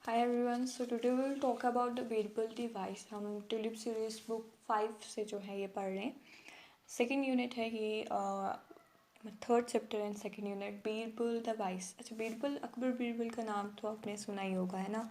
Hi everyone, so today we will talk about the Birbal device. हम tulip series book 5 से जो है ये पढ़ रहे हैं. सेकेंड यूनिट है ये, third chapter and second unit Birbal the vice. अच्छा, बीरबल, अकबर बीरबल का नाम तो आपने सुना ही होगा, है ना.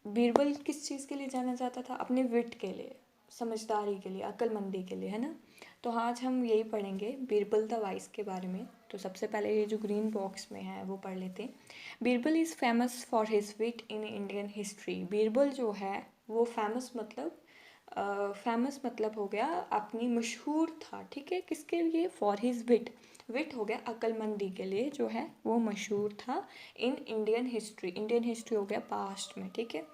बीरबल किस चीज़ के लिए जाना जाता था? अपने विट के लिए, समझदारी के लिए, अक्लमंदी के लिए, है ना. तो आज हम यही पढ़ेंगे बीरबल द वाइस के बारे में. तो सबसे पहले ये जो ग्रीन बॉक्स में है वो पढ़ लेते हैं. Birbal is famous for his wit in Indian history. Birbal जो है वो फेमस मतलब हो गया अपनी, मशहूर था, ठीक है. किसके लिए? फॉर हिज विट. विट हो गया अक्लमंदी के लिए, जो है वो मशहूर था. इन इंडियन हिस्ट्री, इंडियन हिस्ट्री हो गया पास्ट में, ठीक है.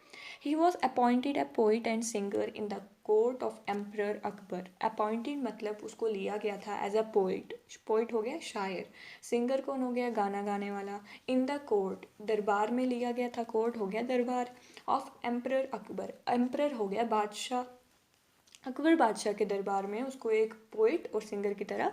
He was appointed a poet and singer in the court of emperor Akbar. Appointed मतलब उसको लिया गया था एज अ पोइट. पोइट हो गया शायर. सिंगर कौन हो गया? गाना गाने वाला. इन द कोर्ट, दरबार में लिया गया था. कोर्ट हो गया दरबार. ऑफ एम्पर अकबर, एम्पर हो गया बादशाह. अकबर बादशाह के दरबार में उसको एक पोइट और सिंगर की तरह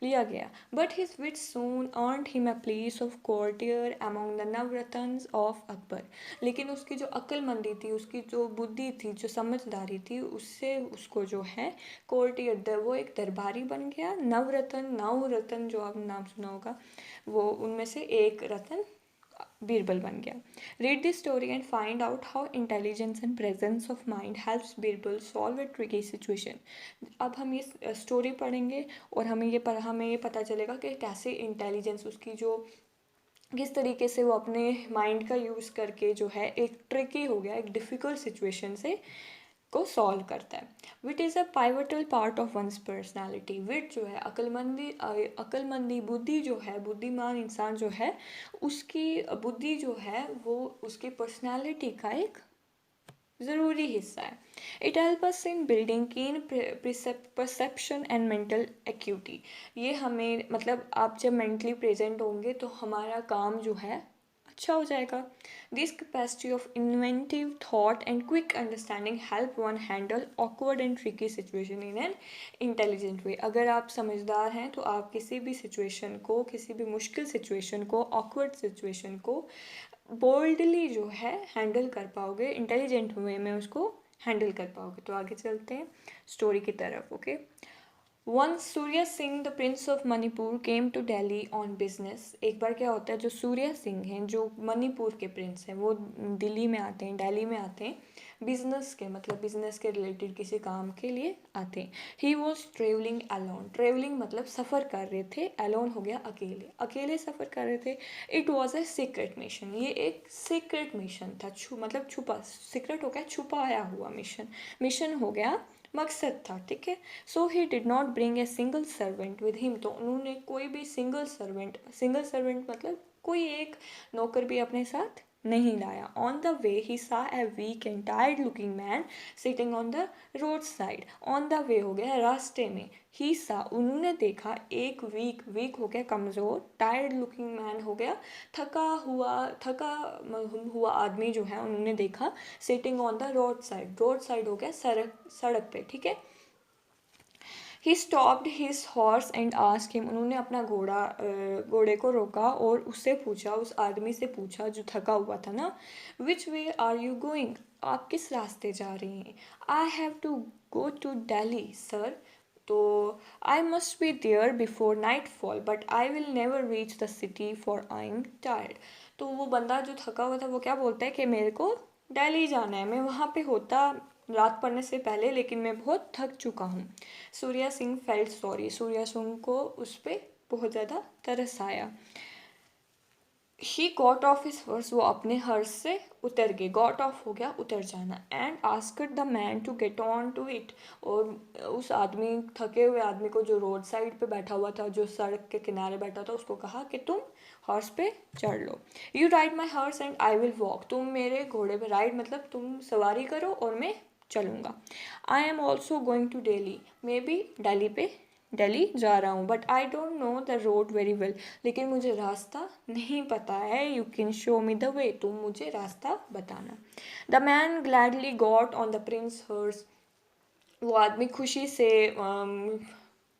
लिया गया. But his wit soon earned him a place of courtier among the Navratnas of Akbar. लेकिन उसकी जो अक्लमंदी थी, उसकी जो बुद्धि थी, जो समझदारी थी, उससे उसको जो है कोर्टियर, वो एक दरबारी बन गया. नवरत्न जो आपने नाम सुना होगा, वो उनमें से एक रत्न बीरबल बन गया. Read this story and find out how intelligence and presence of mind helps Birbal solve A tricky situation. अब हम ये स्टोरी पढ़ेंगे और हमें ये पता चलेगा कि कैसे इंटेलिजेंस उसकी जो, किस तरीके से वो अपने माइंड का यूज़ करके जो है एक ट्रिकी हो गया, एक डिफ़िकल्ट सिचुएशन से को सॉल्व करता है. Wit is a pivotal part of one's personality. Wit जो है अक्लमंदी बुद्धि जो है, बुद्धिमान इंसान जो है, उसकी बुद्धि जो है वो उसकी पर्सनैलिटी का एक ज़रूरी हिस्सा है. It help us in building कीन परसेप्शन एंड मेंटल एक्यूटी. ये हमें मतलब आप जब मेंटली प्रेजेंट होंगे तो हमारा काम जो है अच्छा हो जाएगा. This capacity of inventive thought and quick understanding help one handle awkward and tricky situation in an intelligent way. अगर आप समझदार हैं तो आप किसी भी सिचुएशन को, किसी भी मुश्किल सिचुएशन को, ऑकवर्ड सिचुएशन को बोल्डली जो है हैंडल कर पाओगे, इंटेलिजेंट वे में उसको हैंडल कर पाओगे. तो आगे चलते हैं स्टोरी की तरफ. Okay. One Surya Singh the prince of Manipur came to Delhi on business. एक बार क्या होता है, जो सूर्या सिंह हैं, जो मणिपुर के प्रिंस हैं, वो दिल्ली में आते हैं, दिल्ली में आते हैं बिजनेस के, मतलब बिजनेस के रिलेटेड किसी काम के लिए आते हैं. He was travelling alone. Travelling मतलब सफ़र कर रहे थे. अलोन हो गया अकेले, अकेले सफ़र कर रहे थे. It was a secret mission. ये एक सीक्रेट मिशन था. मतलब छुपा, सीक्रेट हो गया छुपाया हुआ मिशन. मिशन हो गया मकसद था, ठीक है. So he did not bring a single servant with him. तो उन्होंने कोई भी सिंगल सर्वेंट मतलब कोई एक नौकर भी अपने साथ नहीं लाया. On the way he saw a weak and tired looking man sitting on the road side. On the way हो गया रास्ते में. ही सा उन्होंने देखा एक वीक हो गया कमज़ोर, टायर्ड लुकिंग मैन हो गया थका हुआ आदमी जो है, उन्होंने देखा sitting on the road side. Road side हो गया सड़क पे, ठीक है. He stopped his horse and asked him. उन्होंने अपना घोड़े को रोका और उससे पूछा, उस आदमी से पूछा जो थका हुआ था ना, which way are you going. आप किस रास्ते जा रही हैं? I have to go to Delhi sir. तो I must be there before nightfall but I will never reach the city for I am tired. तो वो बंदा जो थका हुआ था वो क्या बोलता है कि मेरे को दिल्ली जाना है, मैं वहाँ पे होता रात पड़ने से पहले, लेकिन मैं बहुत थक चुका हूँ. Surya Singh felt sorry. सूर्या सिंह को उस पर बहुत ज़्यादा तरस आया. He got off his horse. वो अपने हर्स से उतर गए. गॉट ऑफ हो गया उतर जाना. And asked the man to get on to it. और उस आदमी, थके हुए आदमी को, जो रोड साइड पे बैठा हुआ था, जो सड़क के किनारे बैठा था, उसको कहा कि तुम हॉर्स पे चढ़ लो. You ride my horse and I will walk. तुम मेरे घोड़े पे, राइड मतलब तुम सवारी करो और मैं चलूँगा. I am also going to Delhi. मैं भी दिल्ली जा रहा हूँ. But I don't know the road very well. लेकिन मुझे रास्ता नहीं पता है. You can show me the way. तुम मुझे रास्ता बताना. The man gladly got on the prince horse. वो आदमी खुशी से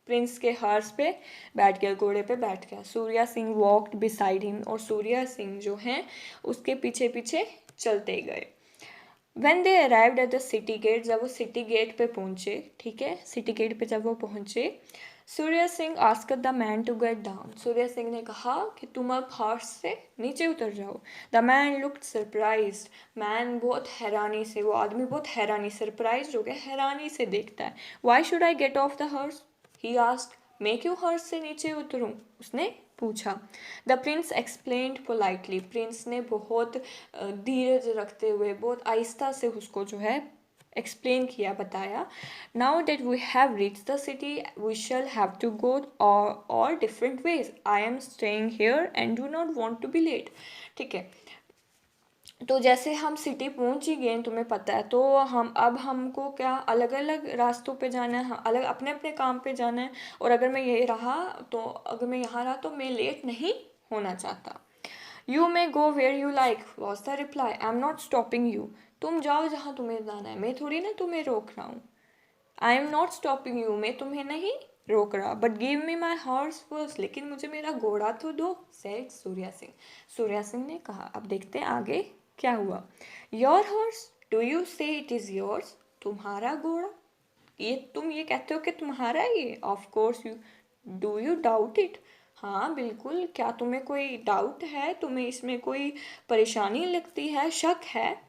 प्रिंस के हॉर्स पे बैठ गया, घोड़े पे बैठ गया। Surya Singh walked beside him, और सूर्या सिंह जो हैं उसके पीछे पीछे चलते गए। When they arrived at the city gate, जब वो सिटी गेट पे पहुंचे, ठीक है, सिटी गेट पे जब वो पहुंचे, Surya Singh asked the man to get down, Surya Singh ने कहा कि तुम अब हॉर्स से नीचे उतर जाओ। The man looked surprised, man बहुत हैरानी से, वो आदमी बहुत हैरानी, सरप्राइज हो गया, हैरानी से देखता है। Why should I get of the horse, he asked, मैं क्यों हॉर्स से नीचे उतरूं, उसने पूछा। The Prince explained politely, Prince ने बहुत धीरज रखते हुए बहुत आहिस्ता से उसको जो है एक्सप्लेन किया, बताया। Now that we have reach the city we shall have to go our different ways, I am staying here and do not want to be late. ठीक है, तो जैसे हम सिटी पहुंच ही गए, तुम्हें पता है, तो हमको क्या अलग अलग रास्तों पे जाना है, अलग अपने अपने काम पे जाना है। और अगर मैं अगर मैं यहाँ रहा तो मैं लेट नहीं होना चाहता। You may go where you like was the reply, I am not stopping you, तुम जाओ जहाँ तुम्हें जाना है, मैं थोड़ी ना तुम्हें रोक रहा हूँ। आई एम नॉट स्टॉपिंग यू, मैं तुम्हें नहीं रोक रहा, but give me my horse first, लेकिन मुझे मेरा घोड़ा तो दो, सेड सूर्या सिंह। सूर्या सिंह ने कहा। अब देखते हैं आगे क्या हुआ। योर हॉर्स, डू यू से इट इज़ योर्स, तुम्हारा घोड़ा, ये तुम ये कहते हो कि तुम्हारा ये, of course you, do you doubt it, हाँ बिल्कुल, क्या तुम्हें कोई डाउट है, तुम्हें इसमें कोई परेशानी लगती है, शक है।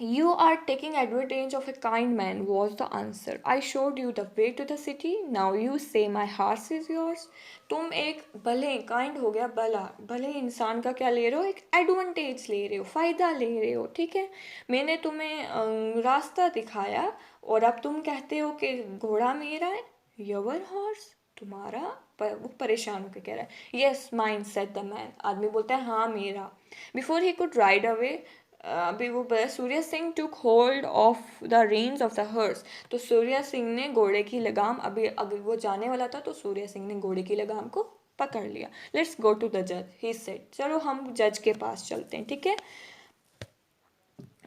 You are taking advantage of a kind man, was the answer. I showed you the way to the city. Now you say my horse is yours. तुम एक भले, काइंड हो गया भला, भले इंसान का क्या ले रहे हो, एक एडवांटेज ले रहे हो, फ़ायदा ले रहे हो, ठीक है। मैंने तुम्हें रास्ता दिखाया और अब तुम कहते हो कि घोड़ा मेरा है। योर हॉर्स, तुम्हारा, वो परेशान होकर कह रहा है। Yes mine, said the man, आदमी बोलता है हाँ मेरा। Before he could ride away, अभी वो Surya Singh took hold of the reins of the horse, तो सूर्या सिंह ने घोड़े की लगाम, अभी अगर वो जाने वाला था तो सूर्या सिंह ने घोड़े की लगाम को पकड़ लिया। लेट्स गो टू द जज, ही सेड, चलो हम जज के पास चलते हैं, ठीक है।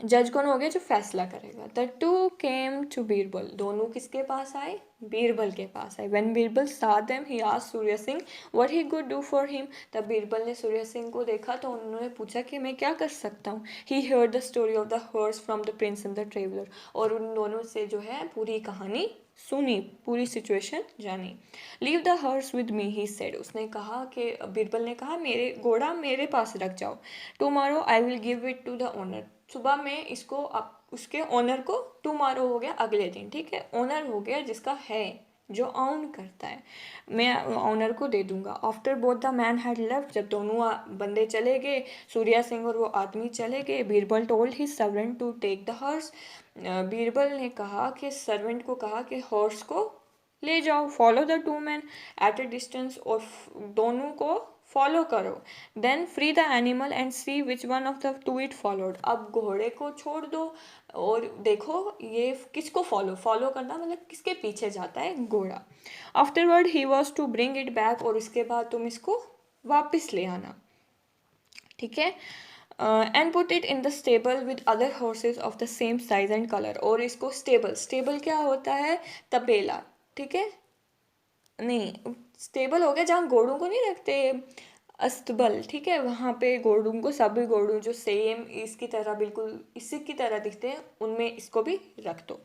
जज कौन हो गया, जो फैसला करेगा। The two came to Birbal, दोनों किसके पास आए, बीरबल के पास आए। When Birbal saw them he asked Surya Singh what he could do for him, तब बीरबल ने सूर्या सिंह को देखा तो उन्होंने पूछा कि मैं क्या कर सकता हूँ। he heard the story of the horse from the prince and the traveler, और उन दोनों से जो है पूरी कहानी सुनी, पूरी सिचुएशन जानी। Leave the horse with me, he said, उसने कहा कि बीरबल ने कहा मेरे घोड़ा मेरे पास रख जाओ। Tomorrow I will give it to the owner, सुबह में इसको उसके ओनर को, टुमारो हो गया अगले दिन, ठीक है, ओनर हो गया जिसका है, जो ऑन करता है, मैं ऑनर को दे दूंगा। After both the man had left, जब दोनों बंदे चले गए, सूर्या सिंह और वो आदमी चले गए, Birbal told his servant to take the horse, Birbal ने कहा कि सर्वेंट को कहा कि हॉर्स को ले जाओ। Follow the two man at a distance, और दोनों को फॉलो करो। Then free the animal and see which one of the two it followed, अब घोड़े को छोड़ दो और देखो ये किसको फॉलो करना, मतलब किसके पीछे जाता है घोड़ा। Afterward he was to bring it back, और उसके बाद तुम इसको वापस ले आना, ठीक है। And put it in the stable with other horse's of the same size and colour, और इसको स्टेबल क्या होता है, तबेला, ठीक है, नहीं स्टेबल हो गया जहाँ घोड़ों को नहीं रखते, अस्तबल, ठीक है, वहाँ पे घोड़ों को, सभी घोड़ों जो सेम इसकी तरह बिल्कुल इसी की तरह दिखते हैं, उनमें इसको भी रख दो।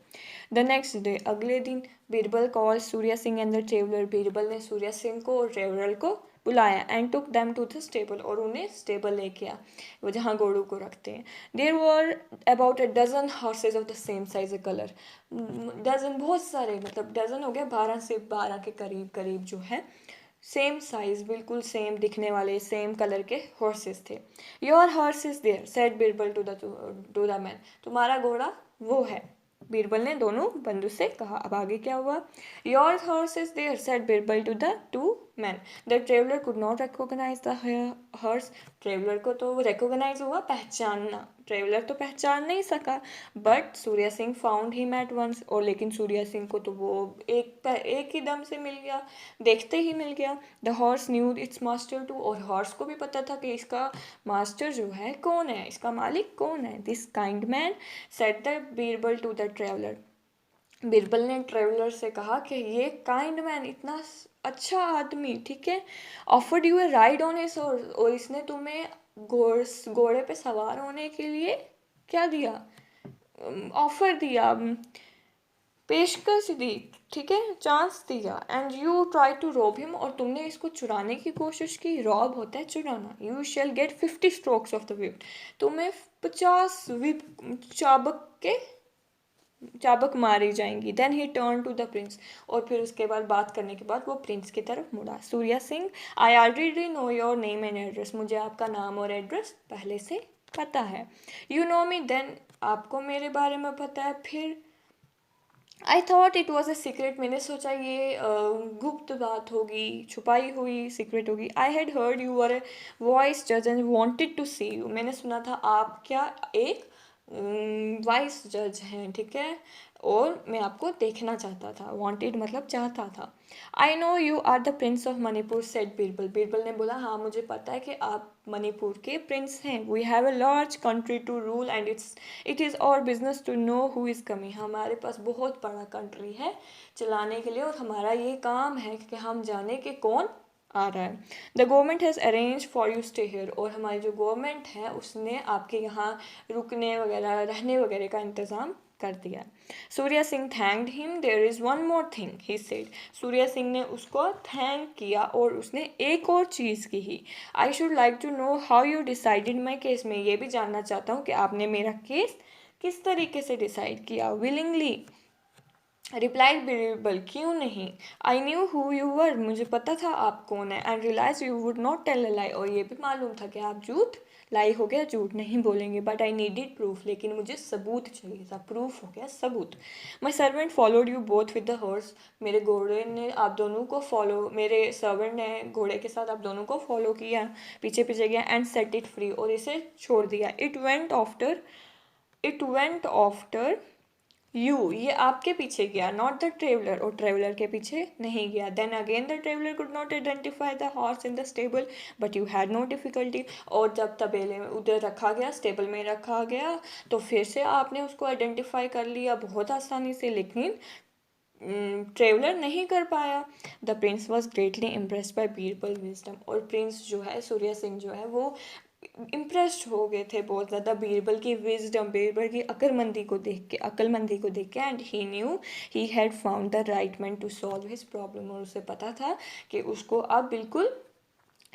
द नेक्स्ट डे, अगले दिन, Birbal call Surya Singh and the traveller, Birbal ने सूर्या सिंह को और ट्रेवलर को बुलाया। And took them to the stable, और उन्हें स्टेबल लेके आ, वो जहाँ घोड़ों को रखते हैं। There were about a dozen horses of the same size a colour, dozen बहुत सारे, मतलब डजन हो गया 12 से 12 के करीब करीब जो है सेम साइज, बिल्कुल सेम दिखने वाले, सेम कलर के हॉर्सेस थे। Your horse is there, said Birbal to the man, तुम्हारा घोड़ा वो है, बीरबल ने दोनों बंदू से कहा। अब आगे क्या हुआ। Your horse is there, said Birbal to the two man. The traveller could not recognise the horse, traveller को तो रिकॉग्नाइज हुआ, पहचानना, ट्रेवलर तो पहचान नहीं सका। But Surya Singh found him at once, और लेकिन सूर्या सिंह को तो वो एक ही दम से मिल गया, देखते ही मिल गया। The horse knew its master too, और हॉर्स को भी पता था कि इसका मास्टर जो है कौन है, इसका मालिक कौन है। This kind man, said the Birbal to the traveller, Birbal ने ट्रेवलर से कहा कि ये काइंड मैन, इतना अच्छा आदमी, ठीक है, offered U A ride on his horse, और इसने तुम्हें घोड़े पे सवार होने के लिए क्या दिया, ऑफर दिया, पेशकश दी, ठीक है, चांस दिया, एंड यू ट्राई टू रोब हिम, और तुमने इसको चुराने की कोशिश की। रॉब होता है चुराना। You shall get 50 strokes of the whip, तुम्हें 50 विप चाबक मारी जाएंगी। Then he turn to the prince, और फिर उसके बाद बात करने के बाद वो प्रिंस की तरफ मुड़ा। Surya Singh, I already know your name and address, मुझे आपका नाम और एड्रेस पहले से पता है। यू नो मी, देन आपको मेरे बारे में पता है। फिर I thought it was a secret, मैंने सोचा ये गुप्त बात होगी, छुपाई हुई सीक्रेट होगी। I had heard you were a wise जज and wanted to see you, मैंने सुना था आप क्या एक वाइस जज हैं, ठीक है, और मैं आपको देखना चाहता था। वॉन्टेड मतलब चाहता था। I know you are the prince of Manipur, said Birbal, Birbal ने बोला हाँ मुझे पता है कि आप मणिपुर के प्रिंस हैं। We have a large country to rule and it is our business to know who is coming, हमारे पास बहुत बड़ा कंट्री है चलाने के लिए, और हमारा ये काम है कि हम जाने कि कौन आ रहा है। The government has arrange for you stay here, और हमारी जो गवर्नमेंट है उसने आपके यहाँ रुकने वगैरह, रहने वगैरह का इंतज़ाम कर दिया। Surya Singh thanked him, there is one more thing he said, Surya Singh ने उसको थैंक किया और उसने एक और चीज़ की ही। I should like to know how you decided my case, मैं ये भी जानना चाहता हूँ कि आपने मेरा केस किस तरीके से डिसाइड किया। विलिंगली रिप्लाइड बीरबल, क्यों नहीं। I knew who you were, मुझे पता था आप कौन है। And realise you would not tell a lie, और ये भी मालूम था कि आप झूठ, लाई हो गया झूठ नहीं बोलेंगे। बट आई नीडेड प्रूफ, लेकिन मुझे सबूत चाहिए था। प्रूफ हो गया सबूत। My servant followed you both with the horse, मेरे घोड़े ने आप दोनों को फॉलो, मेरे सर्वेंट ने घोड़े के साथ आप दोनों को फॉलो किया, पीछे पीछे गया, एंड सेट इट फ्री, और इसे छोड़ दिया। इट वेंट आफ्टर यू, ये आपके पीछे गया, नॉट द ट्रेवलर, और ट्रेवलर के पीछे नहीं गया। Then again the traveller could not identify the horse in the stable but you had no difficulty, और जब तबेले में उधर रखा गया, स्टेबल में रखा गया, तो फिर से आपने उसको आइडेंटिफाई कर लिया बहुत आसानी से, लेकिन ट्रेवलर नहीं कर पाया। The Prince was greatly impressed by Birbal wisdom, और प्रिंस जो है, सूर्या सिंह जो है, वो इम्प्रेस्ड हो गए थे बहुत ज़्यादा बीरबल की विजडम, बीरबल की अक्लमंदी को देख के। And he knew he had found the right man to solve his problem, और उसे पता था कि उसको अब बिल्कुल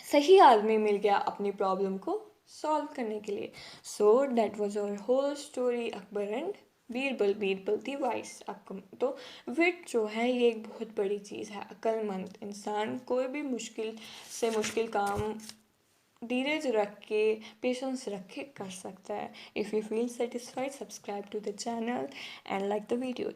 सही आदमी मिल गया अपनी प्रॉब्लम को सॉल्व करने के लिए। So that was our whole story, Akbar and Birbal, Birbal the wise. आपको तो विट जो है ये एक बहुत बड़ी चीज़ है। अक्लमंद इंसान कोई भी मुश्किल से मुश्किल काम धीरज रख के, पेशेंस रख के कर सकता है। If you feel satisfied, subscribe to the channel and like the video.